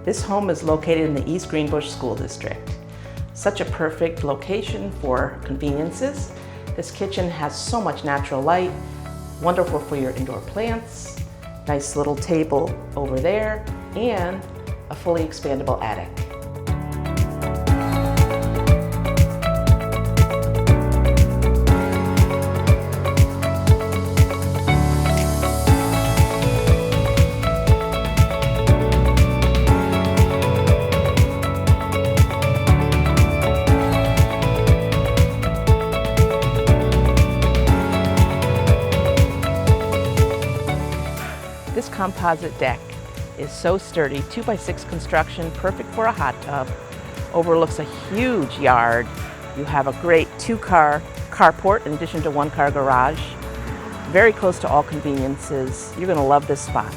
This home is located in the East Greenbush School District. Such a perfect location for conveniences. This kitchen has so much natural light, wonderful for your indoor plants, nice little table over there, and a fully expandable attic. This composite deck is so sturdy, 2x6 construction, perfect for a hot tub, overlooks a huge yard. You have a great 2-car carport in addition to 1-car garage. Very close to all conveniences. You're going to love this spot.